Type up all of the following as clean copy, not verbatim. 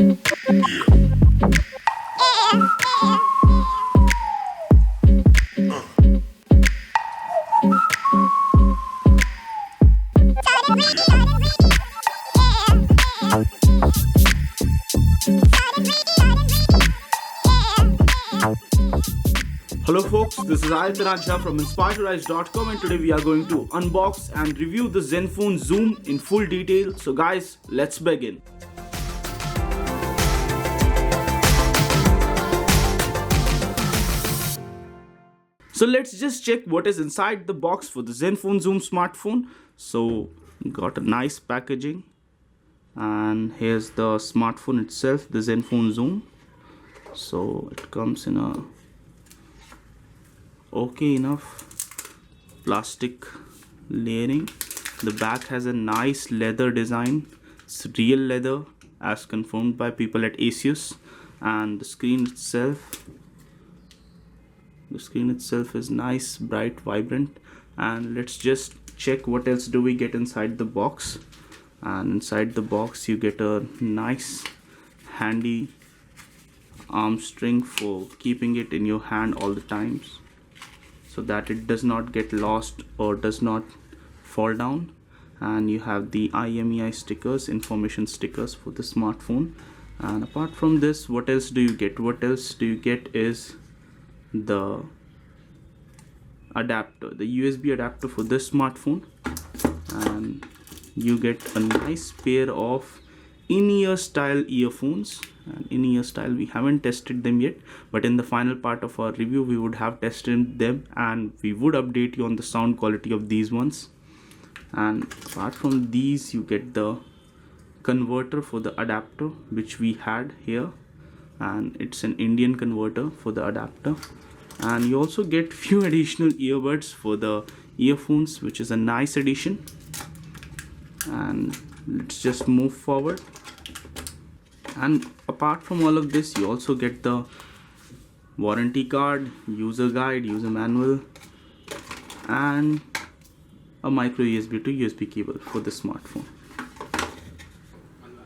Hello folks, this is Ayataraja from inspiredtorise.com, and today we are going to unbox and review the Zenfone Zoom in full detail. So guys, let's begin. So let's just check what is inside the box for the Zenfone Zoom smartphone. So got a nice packaging, and here's the smartphone itself, the Zenfone Zoom. So it comes in a okay enough plastic layering. The back has a nice leather design. It's real leather as confirmed by people at ASUS. And the screen itself is nice, bright, vibrant. And let's just check what else do we get inside the box. And inside the box you get a nice handy arm string for keeping it in your hand all the times, so that it does not get lost or does not fall down. And you have the IMEI stickers, information stickers for the smartphone. And apart from this, what else do you get? What else do you get is the adapter, the USB adapter for this smartphone. And you get a nice pair of in-ear style earphones. And in-ear style, we haven't tested them yet, but in the final part of our review we would have tested them and we would update you on the sound quality of these ones. And apart from these, you get the converter for the adapter, which we had here, and it's an Indian converter for the adapter. And you also get few additional earbuds for the earphones, which is a nice addition. And let's just move forward. And apart from all of this, you also get the warranty card, user guide, user manual, and a micro USB to USB cable for the smartphone.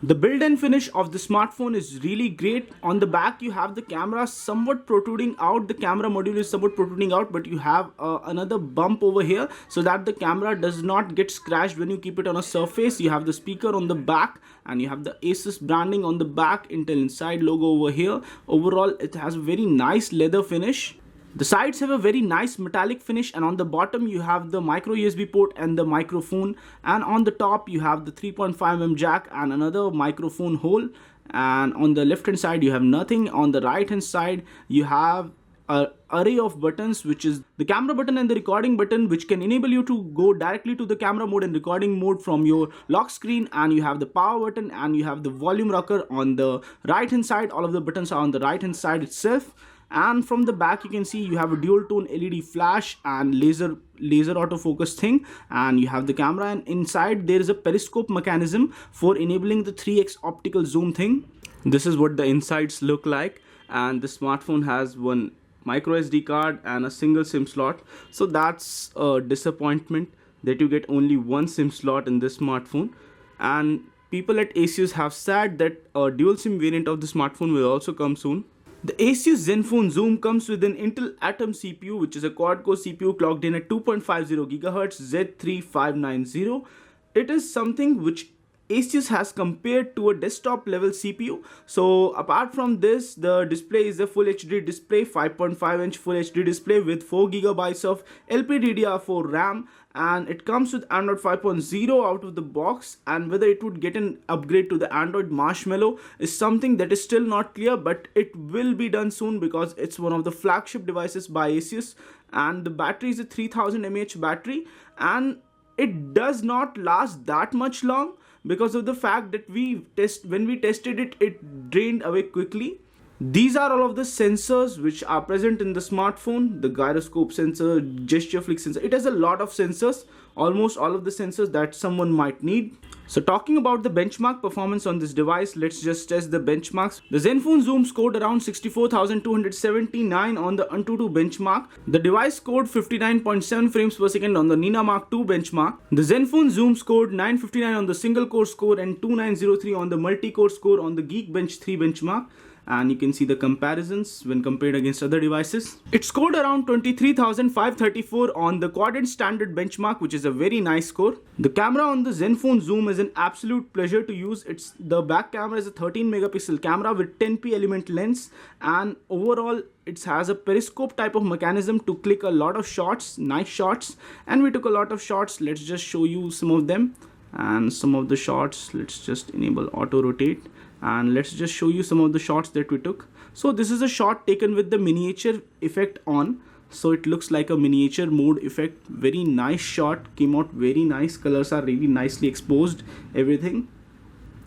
The build and finish of the smartphone is really great. On the back you have the camera somewhat protruding out, the camera module is somewhat protruding out, but you have another bump over here so that the camera does not get scratched when you keep it on a surface. You have the speaker on the back, and you have the ASUS branding on the back, Intel Inside logo over here. Overall it has a very nice leather finish. The sides have a very nice metallic finish, and on the bottom you have the micro USB port and the microphone, and on the top you have the 3.5mm jack and another microphone hole. And on the left hand side you have nothing. On the right hand side you have an array of buttons, which is the camera button and the recording button, which can enable you to go directly to the camera mode and recording mode from your lock screen. And you have the power button, and you have the volume rocker on the right hand side. All of the buttons are on the right hand side itself. And from the back you can see you have a dual tone LED flash and laser autofocus thing, and you have the camera, and inside there is a periscope mechanism for enabling the 3x optical zoom thing. This is what the insides look like, and the smartphone has one micro SD card and a single SIM slot. So that's a disappointment that you get only one SIM slot in this smartphone. And people at ASUS have said that a dual SIM variant of the smartphone will also come soon. The ASUS Zenfone Zoom comes with an Intel Atom CPU, which is a quad core CPU clocked in at 2.50 GHz Z3590. It is something which ASUS has compared to a desktop level CPU. So apart from this, the display is a full HD display, 5.5-inch full HD display with 4 GB of LPDDR4 RAM, and it comes with Android 5.0 out of the box. And whether it would get an upgrade to the Android Marshmallow is something that is still not clear, but it will be done soon because it's one of the flagship devices by ASUS. And the battery is a 3000 mAh battery, and it does not last that much long because of the fact that when we tested it, it drained away quickly. These are all of the sensors which are present in the smartphone. The gyroscope sensor, gesture flick sensor. It has a lot of sensors almost all of the sensors that someone might need. So talking about the benchmark performance on this device, let's just test the benchmarks. The Zenfone Zoom scored around 64,279 on the Antutu benchmark. The device scored 59.7 frames per second on the Nina Mark II benchmark. The Zenfone Zoom scored 959 on the single core score and 2903 on the multi-core score on the Geekbench 3 benchmark. And you can see the comparisons when compared against other devices. It scored around 23,534 on the Quadrant Standard benchmark, which is a very nice score. The camera on the Zenfone Zoom is an absolute pleasure to use. The back camera is a 13 megapixel camera with 10p element lens, and overall it has a periscope type of mechanism to click a lot of shots, nice shots, and we took a lot of shots. Let's just show you some of them. And some of the shots, let's just enable auto rotate, and let's just show you some of the shots that we took. So this is a shot taken with the miniature effect on, so it looks like a miniature mode effect. Very nice shot, came out very nice, colors are really nicely exposed, everything.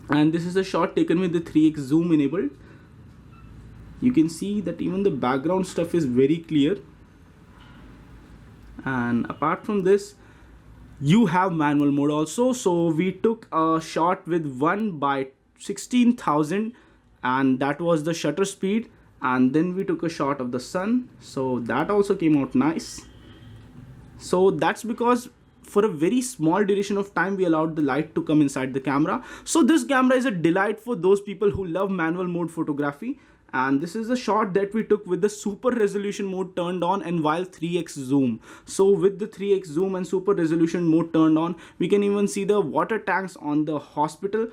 And this is a shot taken with the 3x zoom enabled. You can see that even the background stuff is very clear. And apart from this, you have manual mode also. So we took a shot with 1/16,000, and that was the shutter speed. And then we took a shot of the sun, so that also came out nice. So that's because for a very small duration of time we allowed the light to come inside the camera. So this camera is a delight for those people who love manual mode photography. And this is a shot that we took with the super resolution mode turned on and while 3x zoom. So with the 3x zoom and super resolution mode turned on, we can even see the water tanks on the hospital.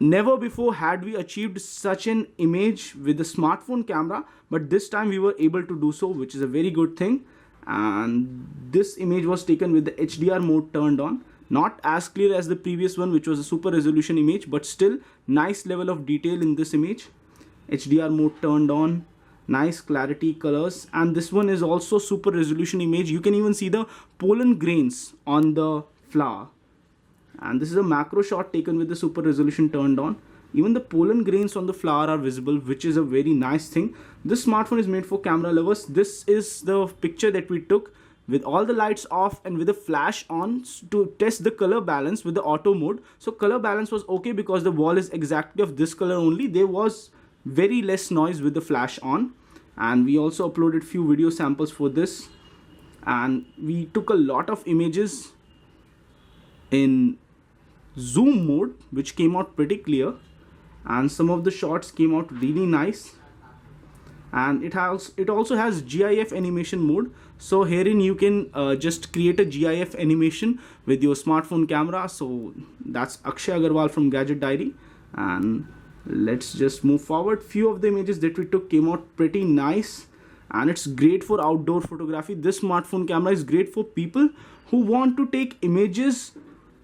Never before had we achieved such an image with the smartphone camera, but this time we were able to do so, which is a very good thing. And this image was taken with the HDR mode turned on. Not as clear as the previous one, which was a super resolution image, but still nice level of detail in this image. HDR mode turned on, nice clarity, colors, and this one is also super resolution image. You can even see the pollen grains on the flower. And this is a macro shot taken with the super resolution turned on. Even the pollen grains on the flower are visible, which is a very nice thing. This smartphone is made for camera lovers. This is the picture that we took with all the lights off and with the flash on to test the color balance with the auto mode. So color balance was okay because the wall is exactly of this color only. There was very less noise with the flash on. And we also uploaded few video samples for this. And we took a lot of images in zoom mode, which came out pretty clear. And some of the shots came out really nice. And it also has GIF animation mode. So herein you can just create a GIF animation with your smartphone camera. So that's Akshay Agarwal from Gadget Diary. And let's just move forward. Few of the images that we took came out pretty nice, and it's great for outdoor photography. This smartphone camera is great for people who want to take images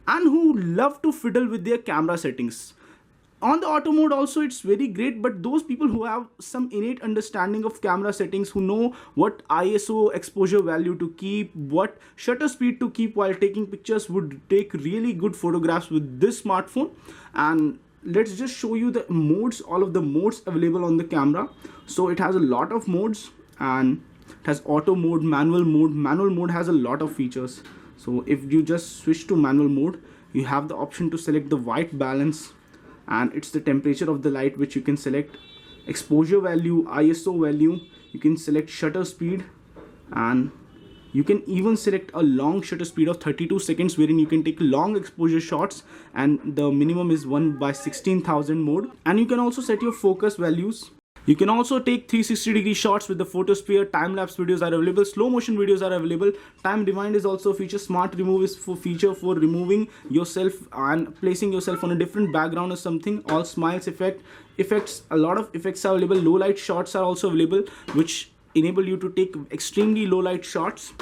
and who love to fiddle with their camera settings. On the auto mode also it's very great, but those people who have some innate understanding of camera settings, who know what ISO exposure value to keep, what shutter speed to keep while taking pictures, would take really good photographs with this smartphone. And let's just show you the modes, all of the modes available on the camera. So it has a lot of modes, and it has auto mode, manual mode. Manual mode has a lot of features. So if you just switch to manual mode, you have the option to select the white balance, and it's the temperature of the light which you can select, exposure value, ISO value. You can select shutter speed, and you can even select a long shutter speed of 32 seconds, wherein you can take long exposure shots, and the minimum is 1/16,000 mode. And you can also set your focus values. You can also take 360-degree shots with the photosphere. Time-lapse videos are available, slow motion videos are available. Time rewind is also a feature. Smart remove is for feature for removing yourself and placing yourself on a different background or something. All smiles effects, a lot of effects are available. Low light shots are also available, which enable you to take extremely low light shots.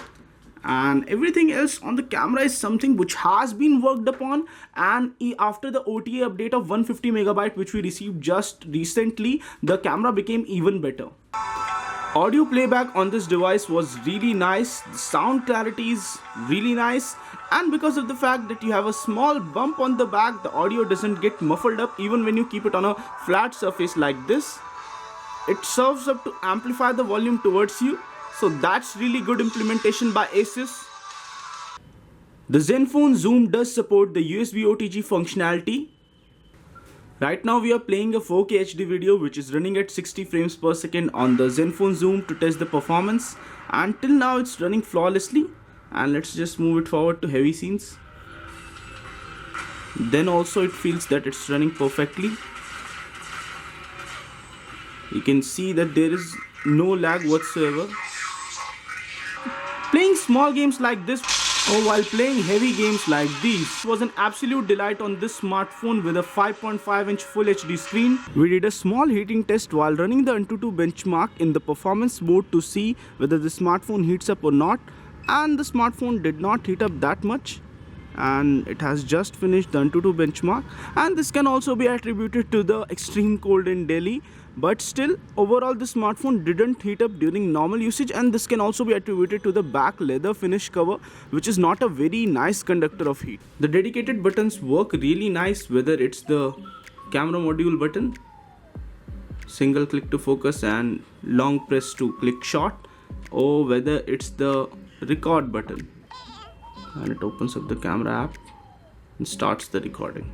And everything else on the camera is something which has been worked upon, and after the OTA update of 150 megabyte which we received just recently, the camera became even better. Audio playback on this device was really nice. The sound clarity is really nice, and because of the fact that you have a small bump on the back, the audio doesn't get muffled up even when you keep it on a flat surface like this. It serves up to amplify the volume towards you. So that's really good implementation by ASUS. The Zenfone Zoom does support the USB OTG functionality. Right now we are playing a 4K HD video which is running at 60 frames per second on the Zenfone Zoom to test the performance, and till now it's running flawlessly. And let's just move it forward to heavy scenes. Then also it feels that it's running perfectly. You can see that there is no lag whatsoever. Playing small games like this or while playing heavy games like these was an absolute delight on this smartphone with a 5.5-inch Full HD screen. We did a small heating test while running the AnTuTu benchmark in the performance mode to see whether the smartphone heats up or not, and the smartphone did not heat up that much, and it has just finished the AnTuTu benchmark. And this can also be attributed to the extreme cold in Delhi, but still overall the smartphone didn't heat up during normal usage, and this can also be attributed to the back leather finish cover, which is not a very nice conductor of heat. The dedicated buttons work really nice, whether it's the camera module button, single click to focus and long press to click shot, or whether it's the record button, and it opens up the camera app and starts the recording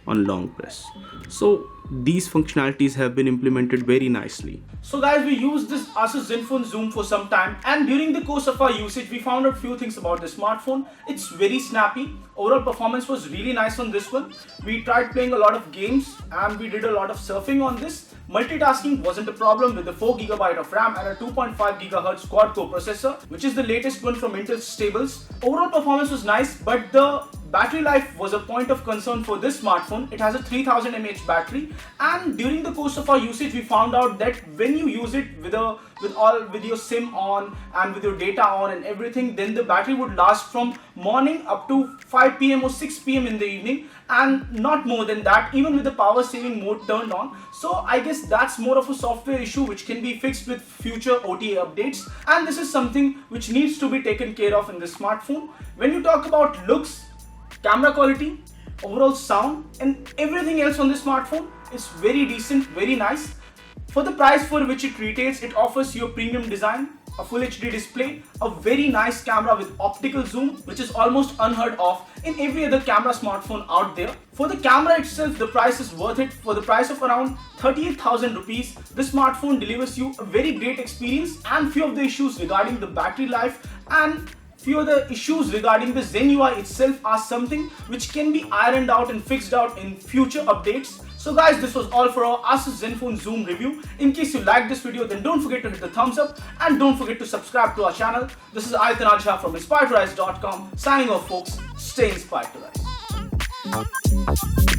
on long press. So these functionalities have been implemented very nicely. So guys, we used this ASUS Zenfone Zoom for some time, and during the course of our usage we found out few things about the smartphone. It's very snappy. Overall performance was really nice on this one. We tried playing a lot of games and we did a lot of surfing on this. Multitasking wasn't a problem with the 4GB of RAM and a 2.5 Ghz Quad Core processor, which is the latest one from Intel's stables. Overall performance was nice, but the battery life was a point of concern for this smartphone. It has a 3000 mAh battery, and during the course of our usage we found out that when you use it with your SIM on and with your data on and everything, then the battery would last from morning up to 5 PM or 6 PM in the evening, and not more than that, even with the power saving mode turned on. So I guess that's more of a software issue which can be fixed with future OTA updates, and this is something which needs to be taken care of in this smartphone. When you talk about looks, camera quality, overall sound and everything else on this smartphone is very decent, very nice. For the price for which it retails, it offers you a premium design, a Full HD display, a very nice camera with optical zoom, which is almost unheard of in every other camera smartphone out there. For the camera itself, the price is worth it. For the price of around 38,000 rupees, this smartphone delivers you a very great experience, and few of the issues regarding the battery life and few of the issues regarding the Zen UI itself are something which can be ironed out and fixed out in future updates. So guys, this was all for our ASUS Zenfone Zoom review. In case you liked this video, then don't forget to hit the thumbs up and don't forget to subscribe to our channel. This is Ayatan Ajha from inspiredtorise.com signing off folks. Stay inspired to rise.